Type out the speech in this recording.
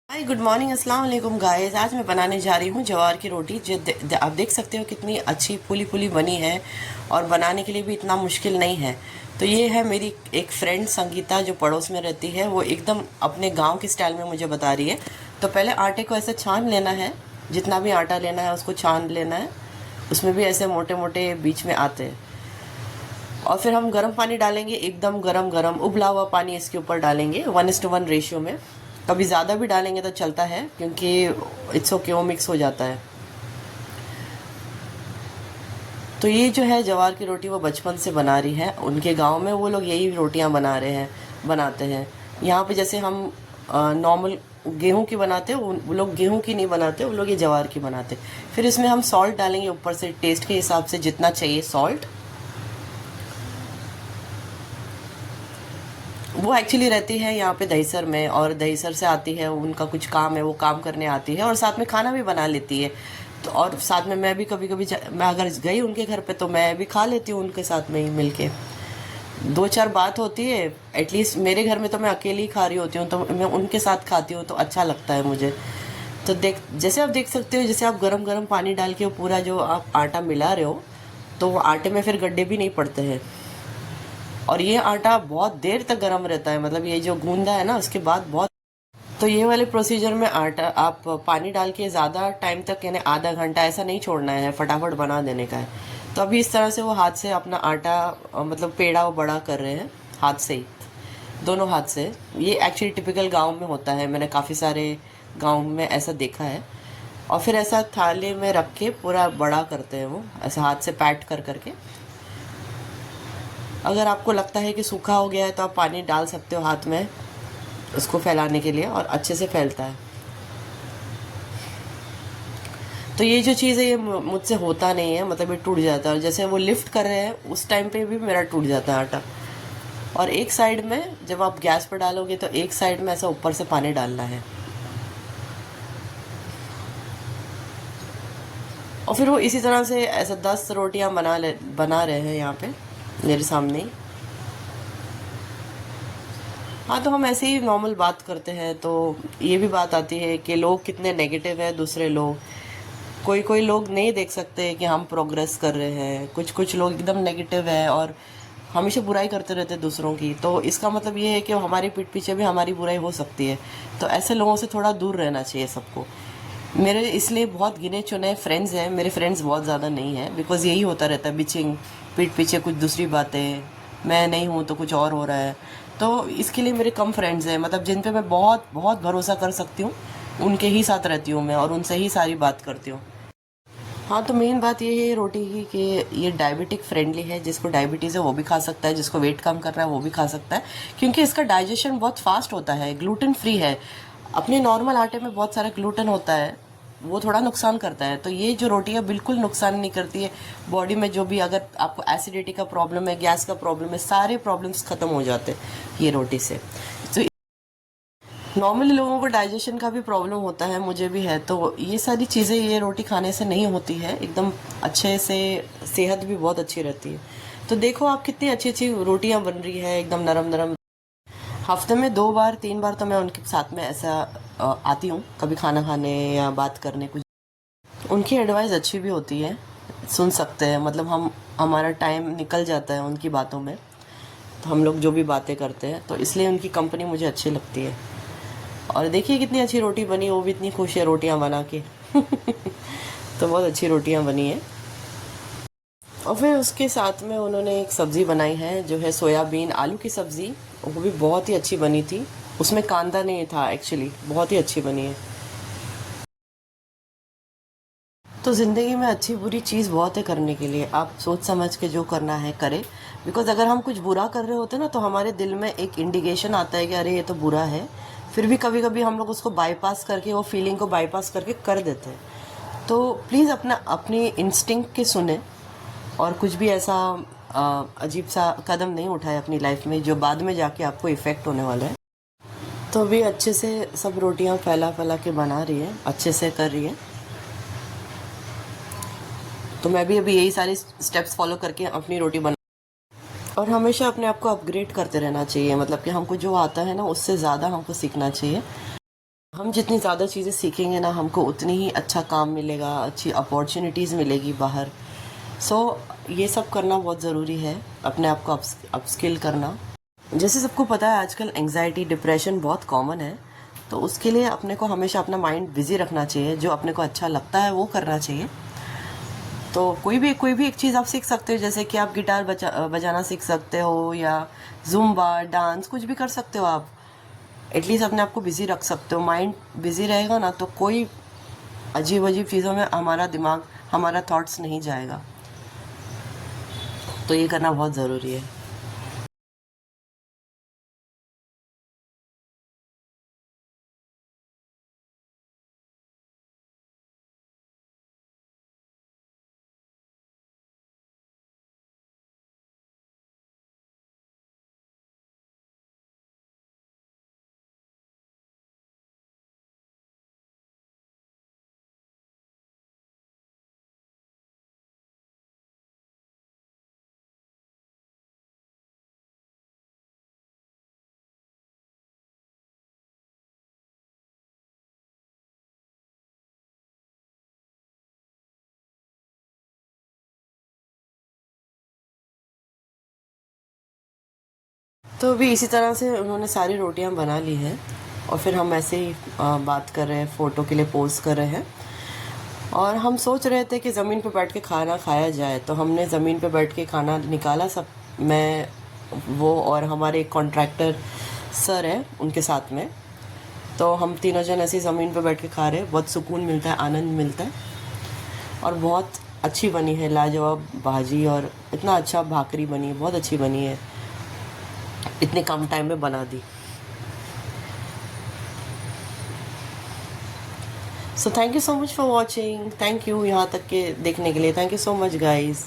Hi good morning अस्सलाम वालेकुम guys. आज मैं बनाने जा रही हूँ जवार की रोटी जो आप देख सकते हो कितनी अच्छी फूली फूली बनी है और बनाने के लिए भी इतना मुश्किल नहीं है। तो ये है मेरी एक फ्रेंड संगीता जो पड़ोस में रहती है, वो एकदम अपने गांव के स्टाइल में मुझे बता रही है। तो पहले आटे को ऐसे छान लेना है, जितना भी आटा लेना है उसको छान लेना है। उसमें भी ऐसे मोटे मोटे बीच में आते हैं। और फिर हम गर्म पानी डालेंगे, एकदम गरम गरम उबला हुआ पानी इसके ऊपर डालेंगे 1:1 रेशियो में। कभी ज़्यादा भी डालेंगे तो चलता है क्योंकि इट्स ओके, वो मिक्स हो जाता है। तो ये जो है जवार की रोटी वो बचपन से बना रही है। उनके गांव में वो लोग यही रोटियां बनाते हैं। यहाँ पे जैसे हम नॉर्मल गेहूं की बनाते हैं, वो लोग गेहूं की नहीं बनाते, वो लोग ये जवार की बनाते। फिर इसमें हम सॉल्ट डालेंगे ऊपर से, टेस्ट के हिसाब से जितना चाहिए सॉल्ट। वो एक्चुअली रहती है यहाँ पे दहीसर में, और दहीसर से आती है, उनका कुछ काम है, वो काम करने आती है और साथ में खाना भी बना लेती है। तो और साथ में मैं भी कभी कभी मैं अगर गई उनके घर पे तो मैं भी खा लेती हूँ उनके साथ में ही मिलके। दो चार बात होती है। एटलीस्ट मेरे घर में तो मैं अकेली ही खा रही होती हूँ, तो मैं उनके साथ खाती हूँ तो अच्छा लगता है मुझे। तो जैसे आप देख सकते हो, जैसे आप गरम गरम पानी डाल के वो पूरा जो आप आटा मिला रहे हो, तो वो आटे में फिर गड्ढे भी नहीं पड़ते हैं। और ये आटा बहुत देर तक गर्म रहता है, मतलब ये जो गूंदा है ना उसके बाद बहुत। तो ये वाले प्रोसीजर में आटा आप पानी डाल के ज़्यादा टाइम तक, यानी आधा घंटा ऐसा नहीं छोड़ना है, फटाफट बना देने का है। तो अभी इस तरह से वो हाथ से अपना आटा मतलब पेड़ा वो बड़ा कर रहे हैं, हाथ से ही, दोनों हाथ से। ये एक्चुअली टिपिकल गांव में होता है, मैंने काफ़ी सारे गांव में ऐसा देखा है। और फिर ऐसा थाली में रख के पूरा बड़ा करते हैं वो, ऐसा हाथ से पैट कर करके। अगर आपको लगता है कि सूखा हो गया है तो आप पानी डाल सकते हो हाथ में उसको फैलाने के लिए, और अच्छे से फैलता है। तो ये जो चीज़ है ये मुझसे होता नहीं है, मतलब ये टूट जाता है। और जैसे वो लिफ्ट कर रहे हैं उस टाइम पे भी मेरा टूट जाता है आटा। और एक साइड में जब आप गैस पर डालोगे तो एक साइड में ऐसा ऊपर से पानी डालना है। और फिर वो इसी तरह से ऐसा 10 रोटियां बना रहे हैं यहाँ पे मेरे सामने ही। हाँ, तो हम ऐसे ही नॉर्मल बात करते हैं तो ये भी बात आती है कि लोग कितने नेगेटिव है, दूसरे लोग। कोई कोई लोग नहीं देख सकते कि हम प्रोग्रेस कर रहे हैं, कुछ कुछ लोग एकदम नेगेटिव है और हमेशा बुराई करते रहते हैं दूसरों की। तो इसका मतलब ये है कि हमारी पीठ पीछे भी हमारी बुराई हो सकती है। तो ऐसे लोगों से थोड़ा दूर रहना चाहिए सबको। मेरे इसलिए बहुत गिने चुने फ्रेंड्स हैं, मेरे फ्रेंड्स बहुत ज़्यादा नहीं है, बिकॉज़ यही होता रहता है, बिचिंग, पीठ पीछे कुछ दूसरी बातें, मैं नहीं हूँ तो कुछ और हो रहा है। तो इसके लिए मेरे कम फ्रेंड्स हैं, मतलब जिन पे मैं बहुत बहुत भरोसा कर सकती हूँ उनके ही साथ रहती हूँ मैं, और उनसे ही सारी बात करती हूँ। हाँ, तो मेन बात ये है रोटी की कि ये डायबिटिक फ्रेंडली है। जिसको डायबिटीज़ है वो भी खा सकता है, जिसको वेट कम करना है वो भी खा सकता है, क्योंकि इसका डाइजेशन बहुत फास्ट होता है, ग्लूटेन फ्री है। अपने नॉर्मल आटे में बहुत सारा ग्लूटेन होता है, वो थोड़ा नुकसान करता है। तो ये जो रोटी है बिल्कुल नुकसान नहीं करती है बॉडी में। जो भी अगर आपको एसिडिटी का प्रॉब्लम है, गैस का प्रॉब्लम है, सारे प्रॉब्लम्स ख़त्म हो जाते हैं ये रोटी से। तो नॉर्मली लोगों को डाइजेशन का भी प्रॉब्लम होता है, मुझे भी है। तो ये सारी चीज़ें ये रोटी खाने से नहीं होती है, एकदम अच्छे से सेहत भी बहुत अच्छी रहती है। तो देखो आप कितनी अच्छी अच्छी रोटियां बन रही है, एकदम नरम नरम। हफ्ते में 2 बार 3 बार तो मैं उनके साथ में ऐसा आती हूँ, कभी खाना खाने या बात करने कुछ। उनकी एडवाइस अच्छी भी होती है, सुन सकते हैं, मतलब हमारा टाइम निकल जाता है उनकी बातों में। तो हम लोग जो भी बातें करते हैं, तो इसलिए उनकी कंपनी मुझे अच्छी लगती है। और देखिए कितनी अच्छी रोटी बनी, वो भी इतनी खुश है रोटियां बना के। तो बहुत अच्छी रोटियां बनी है। और फिर उसके साथ में उन्होंने एक सब्ज़ी बनाई है जो है सोयाबीन आलू की सब्ज़ी। वो भी बहुत ही अच्छी बनी थी, उसमें कांदा नहीं था एक्चुअली, बहुत ही अच्छी बनी है। तो ज़िंदगी में अच्छी बुरी चीज़ बहुत है करने के लिए, आप सोच समझ के जो करना है करें। बिकॉज़ अगर हम कुछ बुरा कर रहे होते ना तो हमारे दिल में एक इंडिकेशन आता है कि अरे ये तो बुरा है। फिर भी कभी कभी हम लोग उसको बाईपास करके, वो फीलिंग को बाईपास करके कर देते हैं। तो प्लीज़ अपनी इंस्टिंक्ट के सुने, और कुछ भी ऐसा अजीब सा कदम नहीं उठाए अपनी लाइफ में जो बाद में जाके आपको इफ़ेक्ट होने वाला है। तो अभी अच्छे से सब रोटियां फैला फैला के बना रही है, अच्छे से कर रही है। तो मैं भी अभी यही सारे स्टेप्स फॉलो करके अपनी रोटी बना। और हमेशा अपने आप को अपग्रेड करते रहना चाहिए, मतलब कि हमको जो आता है ना उससे ज़्यादा हमको सीखना चाहिए। हम जितनी ज़्यादा चीज़ें सीखेंगे ना, हमको उतनी ही अच्छा काम मिलेगा, अच्छी अपॉर्चुनिटीज़ मिलेगी बाहर। सो ये सब करना बहुत ज़रूरी है, अपने आप को अपस्किल करना। जैसे सबको पता है आजकल एंग्जाइटी डिप्रेशन बहुत कॉमन है, तो उसके लिए अपने को हमेशा अपना माइंड बिजी रखना चाहिए, जो अपने को अच्छा लगता है वो करना चाहिए। तो कोई भी एक चीज़ आप सीख सकते हो, जैसे कि आप गिटार बजाना सीख सकते हो, या जुम्बा डांस कुछ भी कर सकते हो आप। एटलीस्ट अपने आप को बिजी रख सकते हो। माइंड बिजी रहेगा ना तो कोई अजीब अजीब चीज़ों में हमारा दिमाग, हमारा थॉट्स नहीं जाएगा। तो ये करना बहुत ज़रूरी है। तो अभी इसी तरह से उन्होंने सारी रोटियां बना ली हैं, और फिर हम ऐसे ही बात कर रहे हैं, फ़ोटो के लिए पोज़ कर रहे हैं। और हम सोच रहे थे कि ज़मीन पे बैठ के खाना खाया जाए, तो हमने ज़मीन पे बैठ के खाना निकाला सब। मैं, वो और हमारे एक कॉन्ट्रैक्टर सर है उनके साथ में। तो हम तीनों जन ऐसे ही ज़मीन पे बैठ के खा रहे हैं। बहुत सुकून मिलता है, आनंद मिलता है। और बहुत अच्छी बनी है, लाजवाब भाजी, और इतना अच्छा भाकरी बनी है, बहुत अच्छी बनी है, इतने कम टाइम में बना दी। So thank you so much for watching. Thank you यहाँ तक के देखने के लिए। Thank you so much guys.